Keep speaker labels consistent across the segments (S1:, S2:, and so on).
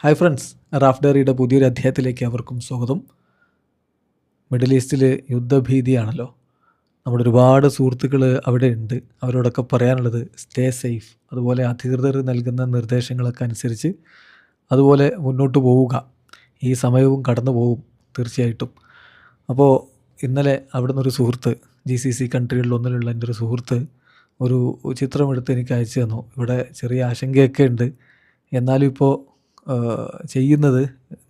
S1: Hi friends, Raf ഡയറിയുടെ പുതിയൊരു അധ്യായത്തിലേക്ക് അവർക്കും സ്വാഗതം. മിഡിൽ ഈസ്റ്റിൽ യുദ്ധഭീതിയാണല്ലോ. നമ്മുടെ ഒരുപാട് സുഹൃത്തുക്കൾ അവിടെ ഉണ്ട്. അവരോടൊക്കെ പറയാനുള്ളത് സ്റ്റേ സേഫ്. അതുപോലെ അധികൃതർ നൽകുന്ന നിർദ്ദേശങ്ങളൊക്കെ അനുസരിച്ച് അതുപോലെ മുന്നോട്ട് പോവുക. ഈ സമയവും കടന്നു പോകും തീർച്ചയായിട്ടും. അപ്പോൾ ഇന്നലെ അവിടെ നിന്നൊരു സുഹൃത്ത്, GCC കൺട്രികളിലൊന്നിലുള്ള എൻ്റെ ഒരു സുഹൃത്ത് ഒരു ചിത്രമെടുത്ത് എനിക്ക് അയച്ചു തന്നു. ഇവിടെ ചെറിയ ആശങ്കയൊക്കെ ഉണ്ട്, എന്നാലും ഇപ്പോൾ ചെയ്യുന്നത്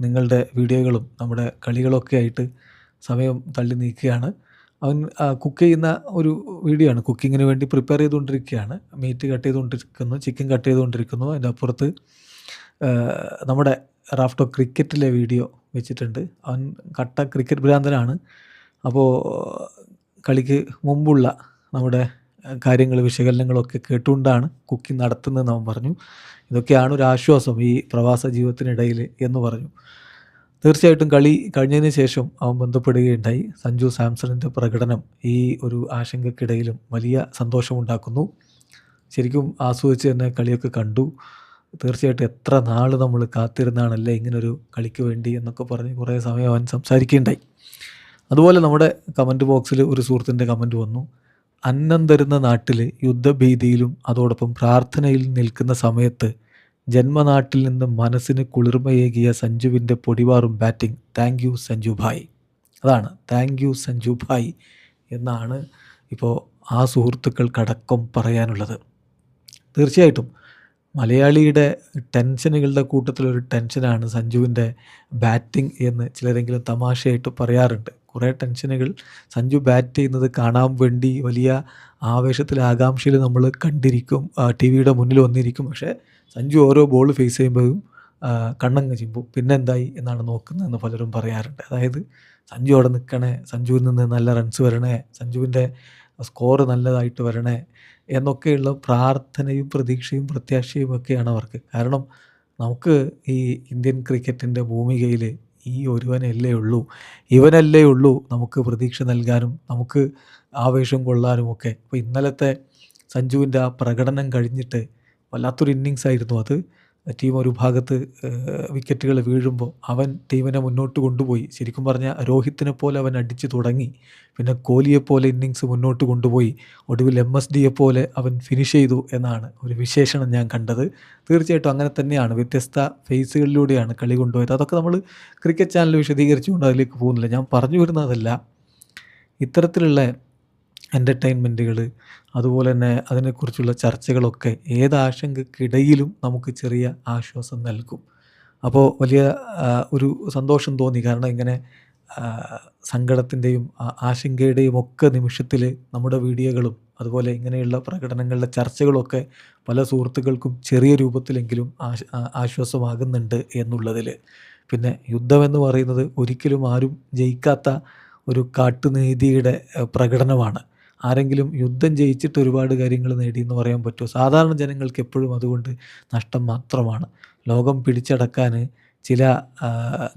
S1: നിങ്ങളുടെ വീഡിയോകളും നമ്മുടെ കളികളൊക്കെ ആയിട്ട് സമയം തള്ളി നീക്കുകയാണ്. അവൻ കുക്ക് ചെയ്യുന്ന ഒരു വീഡിയോ ആണ്. കുക്കിങ്ങിന് വേണ്ടി പ്രിപ്പയർ ചെയ്തുകൊണ്ടിരിക്കുകയാണ്. മീറ്റ് കട്ട് ചെയ്തുകൊണ്ടിരിക്കുന്നു, ചിക്കൻ കട്ട് ചെയ്തുകൊണ്ടിരിക്കുന്നു. അതിൻ്റെ അപ്പുറത്ത് നമ്മുടെ റാഫ്റ്റോ ക്രിക്കറ്റിലെ വീഡിയോ വെച്ചിട്ടുണ്ട്. അവൻ കട്ട ക്രിക്കറ്റ് ഭ്രാന്തനാണ്. അപ്പോൾ കളിക്ക് മുമ്പുള്ള നമ്മുടെ കാര്യങ്ങൾ, വിശകലനങ്ങളൊക്കെ കേട്ടുകൊണ്ടാണ് കുക്കിംഗ് നടത്തുന്നതെന്ന് അവൻ പറഞ്ഞു. ഇതൊക്കെയാണ് ഒരു ആശ്വാസം ഈ പ്രവാസ ജീവിതത്തിനിടയിൽ എന്ന് പറഞ്ഞു. തീർച്ചയായിട്ടും കളി കഴിഞ്ഞതിന് ശേഷം അവൻ ബന്ധപ്പെടുകയുണ്ടായി. സഞ്ജു സാംസണിൻ്റെ പ്രകടനം ഈ ഒരു ആശങ്കയ്ക്കിടയിലും വലിയ സന്തോഷമുണ്ടാക്കുന്നു. ശരിക്കും ആസ്വദിച്ച് തന്നെ കളിയൊക്കെ കണ്ടു. തീർച്ചയായിട്ടും എത്ര നാൾ നമ്മൾ കാത്തിരുന്നാണല്ലേ ഇങ്ങനൊരു കളിക്ക് വേണ്ടി എന്നൊക്കെ പറഞ്ഞ് കുറേ സമയം അവൻ സംസാരിക്കുകയുണ്ടായി. അതുപോലെ നമ്മുടെ കമൻറ്റ് ബോക്സിൽ ഒരു സുഹൃത്തിൻ്റെ കമൻറ്റ് വന്നു. അന്നം തരുന്ന നാട്ടിൽ യുദ്ധഭീതിയിലും അതോടൊപ്പം പ്രാർത്ഥനയിൽ നിൽക്കുന്ന സമയത്ത് ജന്മനാട്ടിൽ നിന്ന് മനസ്സിന് കുളിർമയേകിയ സഞ്ജുവിൻ്റെ പൊടിവാറും batting. Thank you Sanju bhai. അതാണ് താങ്ക് യു സഞ്ജു ഭായ് എന്നാണ് ഇപ്പോൾ ആ സുഹൃത്തുക്കൾക്കടക്കം പറയാനുള്ളത്. തീർച്ചയായിട്ടും മലയാളിയുടെ ടെൻഷനുകളുടെ കൂട്ടത്തിലൊരു ടെൻഷനാണ് സഞ്ജുവിൻ്റെ ബാറ്റിംഗ് എന്ന് ചിലരെങ്കിലും തമാശയായിട്ട് പറയാറുണ്ട്. കുറേ ടെൻഷനുകൾ സഞ്ജു ബാറ്റ് ചെയ്യുന്നത് കാണാൻ വേണ്ടി വലിയ ആവേശത്തിൽ, ആകാംക്ഷയിൽ നമ്മൾ കണ്ടിരിക്കും, TV-യുടെ മുന്നിൽ വന്നിരിക്കും. പക്ഷേ സഞ്ജു ഓരോ ബോൾ ഫേസ് ചെയ്യുമ്പോഴും കണ്ണങ്ങ് ചിമ്പും. പിന്നെ എന്തായി എന്നാണ് നോക്കുന്നതെന്ന് പലരും പറയാറുണ്ട്. അതായത് സഞ്ജു അവിടെ നിൽക്കണേ, സഞ്ജുവിൽ നിന്ന് നല്ല റൺസ് വരണേ, സഞ്ജുവിൻ്റെ സ്കോർ നല്ലതായിട്ട് വരണേ എന്നൊക്കെയുള്ള പ്രാർത്ഥനയും പ്രതീക്ഷയും പ്രത്യാശയും ഒക്കെയാണ് അവർക്ക്. കാരണം നമുക്ക് ഈ ഇന്ത്യൻ ക്രിക്കറ്റിൻ്റെ ഭൂമികയിൽ ഈ ഒരുവനല്ലേ ഉള്ളൂ, ഇവനല്ലേ ഉള്ളൂ നമുക്ക് പ്രതീക്ഷ നൽകാനും നമുക്ക് ആവേശം കൊള്ളാനും ഒക്കെ. അപ്പോൾ ഇന്നലത്തെ സഞ്ജുവിൻ്റെ ആ പ്രകടനം കഴിഞ്ഞിട്ട് വല്ലാത്തൊരു ഇന്നിങ്സ് ആയിരുന്നു അത്. ടീം ഒരു ഭാഗത്ത് വിക്കറ്റുകൾ വീഴുമ്പോൾ അവൻ ടീമിനെ മുന്നോട്ട് കൊണ്ടുപോയി. ശരിക്കും പറഞ്ഞാൽ രോഹിത്തിനെ പോലെ അവൻ അടിച്ചു തുടങ്ങി. പിന്നെ കോഹ്ലിയെപ്പോലെ ഇന്നിങ്സ് മുന്നോട്ട് കൊണ്ടുപോയി. ഒടുവിൽ MSDയെ പോലെ അവൻ ഫിനിഷ് ചെയ്തു എന്നാണ് ഒരു വിശേഷണം ഞാൻ കണ്ടത്. തീർച്ചയായിട്ടും അങ്ങനെ തന്നെയാണ്. വ്യത്യസ്ത ഫേസുകളിലൂടെയാണ് കളി കൊണ്ടുപോയത്. അതൊക്കെ നമ്മൾ ക്രിക്കറ്റ് ചാനൽ വിശദീകരിച്ചുകൊണ്ട് അതിലേക്ക് പോകുന്നില്ല. ഞാൻ പറഞ്ഞു വരുന്നതല്ല, ഇത്തരത്തിലുള്ള എൻ്റർടൈൻമെൻറ്റുകൾ അതുപോലെ തന്നെ അതിനെക്കുറിച്ചുള്ള ചർച്ചകളൊക്കെ ഏതാശങ്കയ്ക്കിടയിലും നമുക്ക് ചെറിയ ആശ്വാസം നൽകും. അപ്പോൾ വലിയ ഒരു സന്തോഷം തോന്നി. കാരണം ഇങ്ങനെ സങ്കടത്തിൻ്റെയും ആശങ്കയുടെയും ഒക്കെ നിമിഷത്തിൽ നമ്മുടെ വീഡിയോകളും അതുപോലെ ഇങ്ങനെയുള്ള പ്രകടനങ്ങളിലെ ചർച്ചകളൊക്കെ പല സുഹൃത്തുക്കൾക്കും ചെറിയ രൂപത്തിലെങ്കിലും ആശ്വാസമാകുന്നുണ്ട് എന്നുള്ളതിൽ. പിന്നെ യുദ്ധമെന്ന് പറയുന്നത് ഒരിക്കലും ആരും ജയിക്കാത്ത ഒരു കാട്ടുനീതിയുടെ പ്രകടനമാണ്. ആരെങ്കിലും യുദ്ധം ജയിച്ചിട്ട് ഒരുപാട് കാര്യങ്ങൾ നേടിയെന്ന് പറയാൻ പറ്റുമോ? സാധാരണ ജനങ്ങൾക്ക് എപ്പോഴും അതുകൊണ്ട് നഷ്ടം മാത്രമാണ്. ലോകം പിടിച്ചടക്കാൻ ചില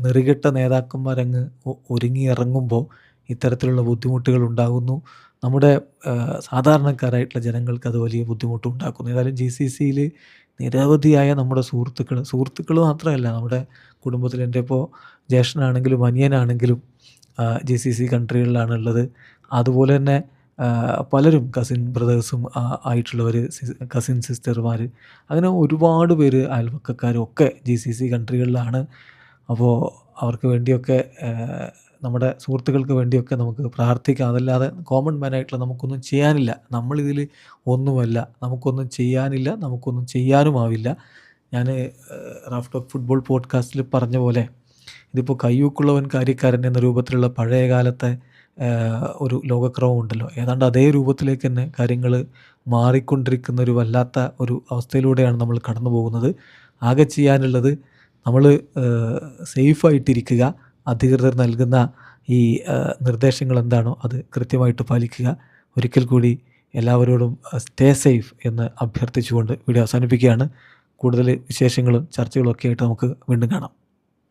S1: നെറികെട്ട നേതാക്കന്മാരങ്ങ് ഒരുങ്ങിയിറങ്ങുമ്പോൾ ഇത്തരത്തിലുള്ള ബുദ്ധിമുട്ടുകൾ ഉണ്ടാകുന്നു. നമ്മുടെ സാധാരണക്കാരായിട്ടുള്ള ജനങ്ങൾക്ക് അത് വലിയ ബുദ്ധിമുട്ടുണ്ടാക്കുന്നു. ഏതായാലും GCCയിൽ നിരവധിയായ നമ്മുടെ സുഹൃത്തുക്കൾ മാത്രമല്ല, നമ്മുടെ കുടുംബത്തിൽ എൻ്റെ ഇപ്പോൾ ജ്യേഷ്ഠനാണെങ്കിലും അനിയനാണെങ്കിലും GCC കൺട്രികളിലാണുള്ളത്. അതുപോലെ തന്നെ പലരും കസിൻ ബ്രദേഴ്സും ആയിട്ടുള്ളവർ, കസിൻ സിസ്റ്റർമാർ, അങ്ങനെ ഒരുപാട് പേര് അയൽവക്കക്കാരും ഒക്കെ GCC കൺട്രികളിലാണ്. അപ്പോൾ അവർക്ക് വേണ്ടിയൊക്കെ നമ്മുടെ സുഹൃത്തുക്കൾക്ക് വേണ്ടിയൊക്കെ നമുക്ക് പ്രാർത്ഥിക്കാം. അതല്ലാതെ കോമൺ മാനായിട്ടുള്ള നമുക്കൊന്നും ചെയ്യാനില്ല. നമ്മളിതിൽ ഒന്നുമല്ല, നമുക്കൊന്നും ചെയ്യാനില്ല, നമുക്കൊന്നും ചെയ്യാനുമാവില്ല. ഞാൻ റാഫ് ടോക്ക് ഫുട്ബോൾ പോഡ്കാസ്റ്റിൽ പറഞ്ഞ പോലെ ഇതിപ്പോൾ കയ്യൂക്കുള്ളവൻ കാര്യക്കാരൻ എന്ന രൂപത്തിലുള്ള പഴയ കാലത്തെ ഒരു ലോകക്രമം ഉണ്ടല്ലോ, ഏതാണ്ട് അതേ രൂപത്തിലേക്ക് തന്നെ കാര്യങ്ങൾ മാറിക്കൊണ്ടിരിക്കുന്ന ഒരു വല്ലാത്ത ഒരു അവസ്ഥയിലൂടെയാണ് നമ്മൾ കടന്നു പോകുന്നത്. ആകെ ചെയ്യാനുള്ളത് നമ്മൾ സേഫായിട്ടിരിക്കുക, അധികൃതർ നൽകുന്ന ഈ നിർദ്ദേശങ്ങൾ എന്താണോ അത് കൃത്യമായിട്ട് പാലിക്കുക. ഒരിക്കൽ കൂടി എല്ലാവരോടും സ്റ്റേ സേഫ് എന്ന് അഭ്യർത്ഥിച്ചുകൊണ്ട് വീഡിയോ അവസാനിപ്പിക്കുകയാണ്. കൂടുതൽ വിശേഷങ്ങളും ചർച്ചകളും ഒക്കെ ആയിട്ട് നമുക്ക് വീണ്ടും കാണാം.